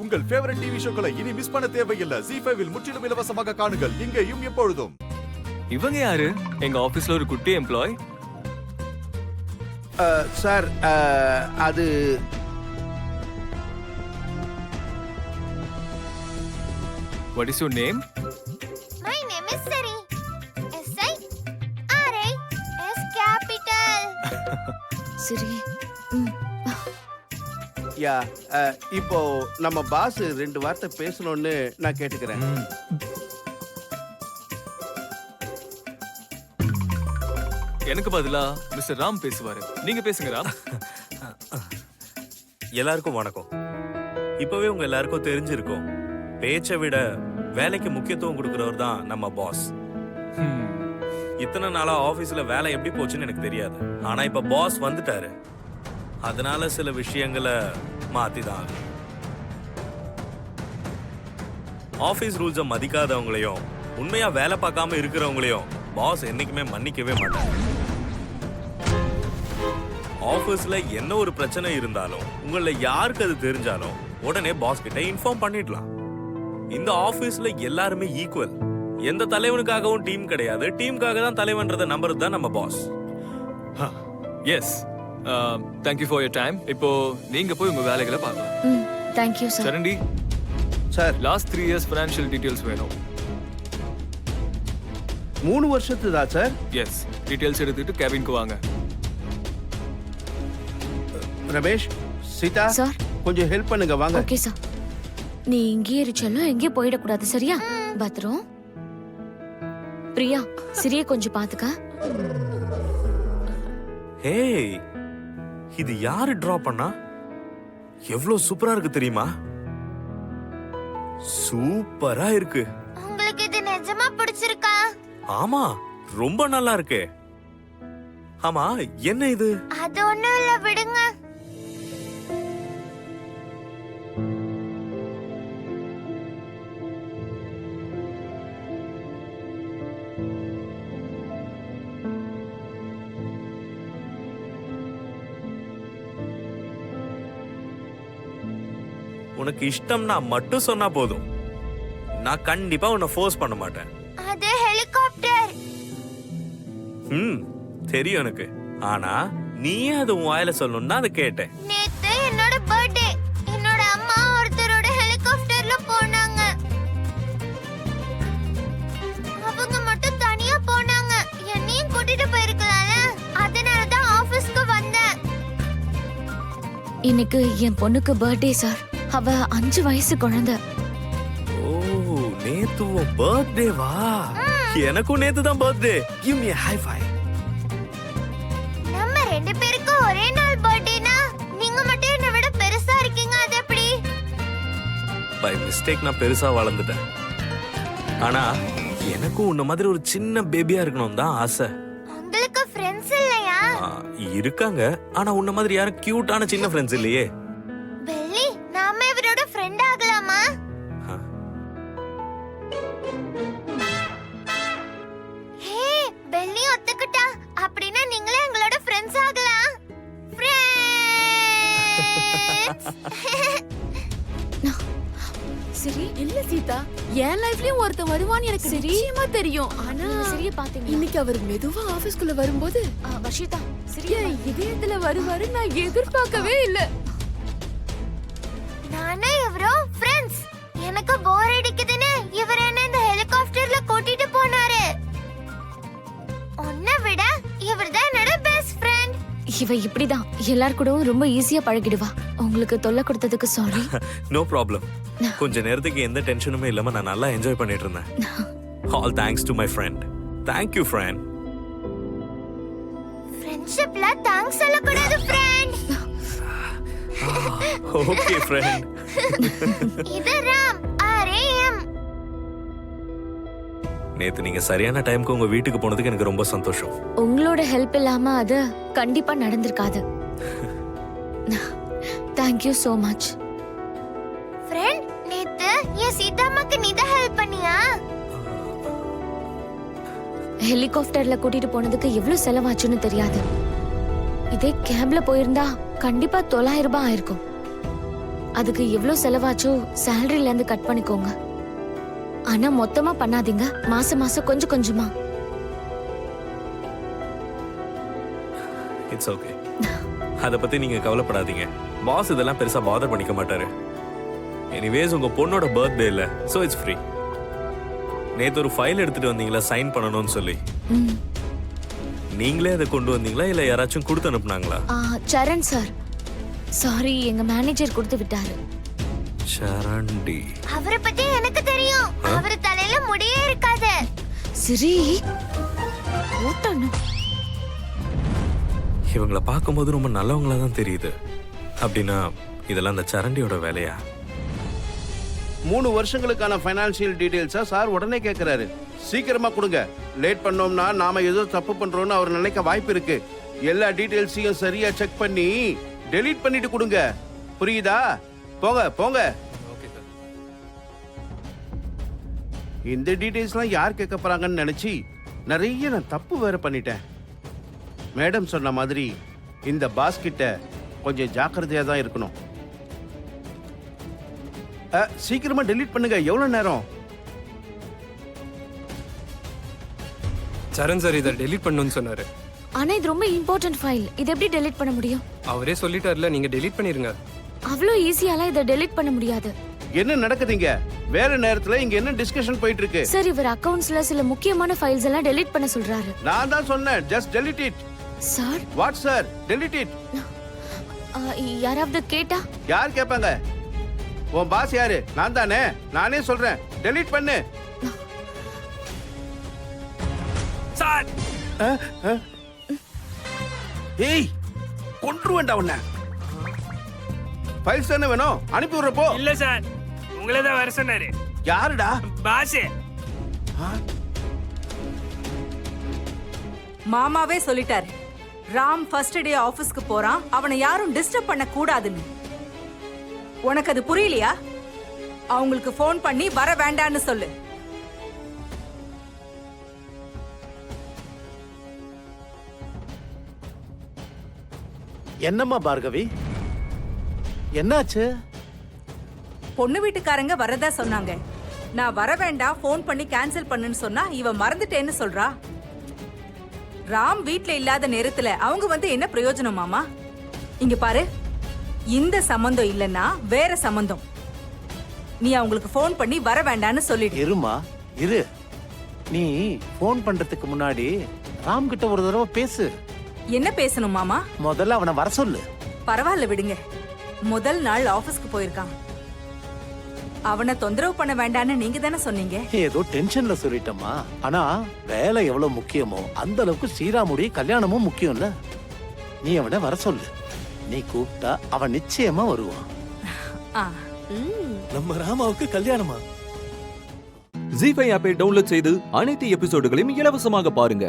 உங்கள் favourite TV ஷோக்களை இனி miss பண்ண தேவையில்லை. ZEE5 இல் முற்றிலும் இலவசமாக காணுங்கள், இங்கேயும் எப்பொழுதும். இவங்க யாரு? எங்க ஆபீஸ்ல ஒரு குட்டி எம்ப்ளாய். சார், அது What is your name? My name is Sari. S-I-R-I S capital. சரி. யா இப்போ நம்ம பாஸ் 2 வார்த்தை பேசணும்னு நான் கேட்டுக்கிறேன். எனக்கு பதிலா மிஸ்டர் ராம் பேசுவாரு. நீங்க பேசுங்க ராம். எல்லாருக்கும் வணக்கம். இப்பவே உங்க எல்லாருக்கும் தெரிஞ்சிருக்கும், பேச்சை விட வேலைக்கு முக்கியத்துவம் கொடுக்கிறவர் தான் நம்ம பாஸ். இத்தனை நாளா ஆபீஸ்ல வேலை எப்படி போச்சுன்னு எனக்கு தெரியாது. ஆனா இப்ப பாஸ் வந்துட்டாரு. அதனால சில விஷயங்களை மாத்திதான். ஆபீஸ் ரூல்ஸை மதிக்காதவங்களையும் உண்மையா வேலை பார்க்காம இருக்கிறவங்களையும் பாஸ் என்னைக்குமே மன்னிக்கவே மாட்டாங்க. ஆபீஸ்ல என்ன ஒரு பிரச்சனை இருந்தாலும் உங்கள யாருக்கு அது தெரிஞ்சாலும் உடனே பாஸ் கிட்ட இன்ஃபார்ம் பண்ணிடலாம். இந்த ஆபீஸ்ல எல்லாருமே ஈக்குவல். எந்த தலைவனுக்காகவும் டீம் கிடையாது, டீமுக்காக தான் தலைவன்றதை நம்புறது தான் நம்ம boss. Yes, thank you for your time. இப்போ நீங்க போய் உங்க வேலைகளை பார்க்கலாம். Thank you sir. சரண்டி sir, last 3 years financial details வேணும். 3 வருஷத்துதா சார்? எஸ், டீடைல்ஸ் எடுத்துட்டு கேபினுக்கு வாங்க. ரமேஷ், சீதா சார், கொஞ்சம் ஹெல்ப் பண்ணுங்க, வாங்க. Okay sir. நீ இங்கேயே இருச்சல்லும் எங்கேயும் போயிடக்கூடாது, சரியா? பத்ரம். பிரியா, சிறிய கொஞ்சம் பாத்துக்க. ஹேய், இது யாரு டிரா பண்ணா? எவ்வளவு சூப்பரா இருக்கு தெரியுமா? சூப்பரா இருக்கு. உங்களுக்கு இது நிஜமா பிடிச்சிருக்கா? ஆமா, ரொம்ப நல்லா இருக்கு. ஆமா, என்ன இது? அது ஒண்ணும் இல்ல, விடுங்க. உனக்கு இஷ்டம்னா மட்டும் சொன்னா போதும். நான் கண்டிப்பா உன்னை ஃபோர்ஸ் பண்ண மாட்டேன். அது ஹெலிகாப்டர். தெரியும் எனக்கு. ஆனா நீயே அது உன் வாயில சொல்லணும்னு தான் அதை கேட்டேன். நேத்து என்னோட பர்த்டே. என்னோட அம்மா ஒருத்தரோட ஹெலிகாப்டர்ல போனாங்க. அவங்க மட்டும் தனியா போனாங்க. என்னையும் கூட்டிட்டு போயிருக்கலாம்ல. அதனால தான் ஆபீஸ்க்கு வந்தேன். இன்னைக்கு என் பொண்ணுக்கு பர்த்டே சார். அவ 5 வயசு குழந்தை. ஓ, நேத்து உன் பர்த்டேவா? எனக்கும் நேத்து தான் birthday. Give me a high five. நம்ம 2 பேருக்கும் ஒரே நாள் பர்த்டேனா நீங்க மட்டும் என்னை விட பெருசா இருக்கீங்க, அது எப்படி? பை மிஸ்டேக் நான் பெருசா வளர்ந்துட்டேன். ஆனா எனக்கும் உன்ன மாதிரி ஒரு சின்ன பேபியா இருக்கணும் தான் ஆசை. உங்களுக்கு ஃப்ரெண்ட்ஸ் இல்லையா? இருக்காங்க, ஆனா உன்ன மாதிரி யாரும் கியூட்டான சின்ன ஃப்ரெண்ட்ஸ் இல்லையே. பெல்லி, நாம இவரோட ஃப்ரெண்ட் ஆகலாமா? ஹே, பெல்லி ஒத்துக்கிட்டா. அப்படினா நீங்களே எங்களோட ஃப்ரெண்ட்ஸ் ஆகலாம். சரி, இல்ல சீதா, என் லைஃப்லயும் ஒருத்தன் வருவான்னு எனக்கு நிச்சயமா தெரியும். ஆனா சரியா பாத்தீங்க. இன்னைக்கு அவர் மெதுவா ஆபீஸ்க்குள்ள வரும்போது வர்ஷிதா, சரியா என் இதயத்துல வருவாரு நான் எதிர்பார்க்கவே இல்ல. நானே இவரோ ஃப்ரெண்ட்ஸ். எனக்கு போர் அடிக்குதுன்னு இவர் என்ன இந்த ஹெலிகாப்டர்ல கூட்டிட்டு போனாரு. உன்னை விட இவர்தான் என்னோட பெஸ்ட் ஃப்ரெண்ட். இவ இப்படிதான் எல்லார் கூடவும் ரொம்ப ஈஸியா பழகிடுவா. உங்களுக்கு தொல்லை கொடுத்ததுக்கு சாரி. No problem. கொஞ்ச நேரத்துக்கு எந்த டென்ஷனுமே இல்லாம நான் நல்லா என்ஜாய் பண்ணிட்டு இருந்தேன். All thanks to my friend. Thank you friend. ஃப்ரெண்ட்ஷிப்ல தேங்க்ஸ் சொல்லக்கூடாது ஃப்ரெண்ட். Okay friend. இது ராம், ஆர்ஏஎம். நேத்து நீங்க சரியான டைம்க்கு உங்க வீட்டுக்கு போனதுக்கு எனக்கு ரொம்ப சந்தோஷம். உங்களோட ஹெல்ப் இல்லாம அது கண்டிப்பா நடந்திருக்காது. Thank you so much. Friend, நேத்து என் சீதாமாக்கு நீ தான் ஹெல்ப் பண்ணியா? ஹெலிகாப்டர்ல கூட்டிட்டு போனதுக்கு எவ்வளவு செலவாச்சுன்னு தெரியாது. இதே கேப்ல போயிருந்தா கண்டிப்பா 900 ரூபாய் ஆயிருக்கும். அதுக்கு எவ்வளவு செலவாச்சோ சேலரில இருந்து கட் பண்ணிக்கோங்க. ஆனா மொத்தமா பண்ணாதீங்க, மாசம் மாசம் கொஞ்சம் கொஞ்சமா. It's okay. அத பத்தி நீங்க கவலைப்படாதீங்க. பாஸ் இதெல்லாம் பெருசா பாதர் பண்ணிக்க மாட்டாரு. எனிவேஸ் உங்க பொண்ணோட பர்த்டே இல்ல, சோ இட்ஸ் ஃப்ரீ. நேத்து ஒரு ஃபைல் எடுத்துட்டு வந்தீங்களா சைன் பண்ணணும்னு சொல்லி? நீங்களே அதை கொண்டு வந்தீங்களா இல்ல யாராச்சும் கொடுத்து அனுப்புனாங்களா? சரண் சார், சாரி, எங்க மேனேஜர் கொடுத்து விட்டாரு. சரண்டி, அவரை பத்தி எனக்கு தெரியும். அவர் தலையில முடியே இருக்காது. சரி ஓட்டணும். இவங்கள பார்க்கும்போது ரொம்ப நல்லவங்களா தான் தெரியுது. அப்படின்னா இதெல்லாம் அந்த சரண்டியோட வேலையா? 3 வருஷங்களுக்கான ஃபைனான்சியல் டீடைல்ஸா சார் உடனே கேட்கிறாரு. சீக்கிரமா கொடுங்க. லேட் பண்ணோம்னா நாம ஏதோ தப்பு பண்றோம்னு அவர் நினைக்க வாய்ப்பு இருக்கு. எல்லா டீடைல்ஸையும் சரியா செக் பண்ணி டெலீட் பண்ணிட்டு கொடுங்க. புரியுதா? போங்க போங்க. இந்த டீடைல்ஸ்லாம் யார் கேட்க போறாங்கன்னு நினைச்சு நிறைய நான் தப்பு வேற பண்ணிட்டேன். மேடம் சொன்ன மாதிரி இந்த பாஸ் கிட்ட கொஞ்சம் ஜாக்கிரதையா தான் இருக்கணும். சீக்கிரமா டெலீட் பண்ணுங்க. எவ்வளவு நேரம்? சரண் சார் இதை டெலீட் பண்ணணும்னு சொன்னாரு. ஆனா இது ரொம்ப இம்பார்ட்டன்ட் ஃபைல், இது எப்படி டெலீட் பண்ண முடியும்? அவரே சொல்லிட்டார்ல, நீங்க டெலீட் பண்ணிருங்க. அவ்வளோ ஈஸியாலாம் இதை டெலீட் பண்ண முடியாது. என்ன நடக்குதுங்க? வேற நேரத்துல இங்க என்ன டிஸ்கஷன் போயிட்டு இருக்கு? சார், இவர் அக்கவுண்ட்ஸ்ல சில முக்கியமான ஃபைல்ஸ் எல்லாம் டெலீட் பண்ண சொல்றாரு. நான் தான் சொன்னேன், just delete it. Sir, what sir? Delete it. யாராவது கேட்டா? யார் கேட்பாங்க? உன் பாஸ் யாரு? நான் தானே. நானே சொல்றேன், டெலீட் பண்ணு. சார், ஏய், கொன்றுவேன்டா உன்னை. ஃபைல்ஸ் என்ன வேணும்? அனுப்பி விடுறப்போ. இல்ல சார், உங்களே தான் வர சொன்னாரு. யாருடா? பாஸ். மாமாவே சொல்லிட்டாரு, ராம் ஃபர்ஸ்ட் டே ஆபீஸ்க்கு போறான், அவனை யாரும் டிஸ்டர்ப் பண்ண கூடாதுன்னு. உனக்கு அது புரியலையா? அவங்களுக்கு ஃபோன் பண்ணி வர வேண்டான்னு சொல்லு. என்னம்மா பார்கவி, என்னாச்சு? பொண்ணு வீட்டுக்காரங்க வரதா சொன்னாங்க. நான் வர வேண்டாம், ஃபோன் பண்ணி கேன்சல் பண்ணுன்னு சொன்னா இவ மறந்துட்டேன்னு சொல்றா. ராம் வீட்ல இல்லாத நேரத்துல அவங்க வந்து என்ன பிரயோஜனம் மாமா? இங்க பாரு, இந்த சம்பந்தம் இல்லன்னா வேற சம்பந்தம். நீ அவங்களுக்கு ஃபோன் பண்ணி வர வேண்டான்னு சொல்லிடு. இருமா இரு. நீ ஃபோன் பண்றதுக்கு முன்னாடி ராம் கிட்ட ஒரு தடவை பேசு. என்ன பேசணும் மாமா? முதல்ல அவனை வர சொல்லு. பரவாயில்ல விடுங்க, முதல் நாள் ஆபீஸ்க்கு போயிருக்கான். அவனை தொந்தரவு பண்ண வேண்டான்னு நீங்க தானே சொன்னீங்க. ஏதோ டென்ஷன்ல சொல்லிட்டமா. ஆனா வேலை எவ்வளவு முக்கியமோ அந்த அளவுக்கு ஸ்ரீராமுடைய கல்யாணமும் முக்கியம்ல. நீ அவனை வர சொல்லு. நீ கூப்பிட்டா அவன் நிச்சயமா வருவான். நம்ம ராமாவுக்கு கல்யாணமா? ஜீ5 ஆப்பை டவுன்லோட் செய்து அனைத்து எபிசோடுகளையும் இலவசமாக பாருங்க.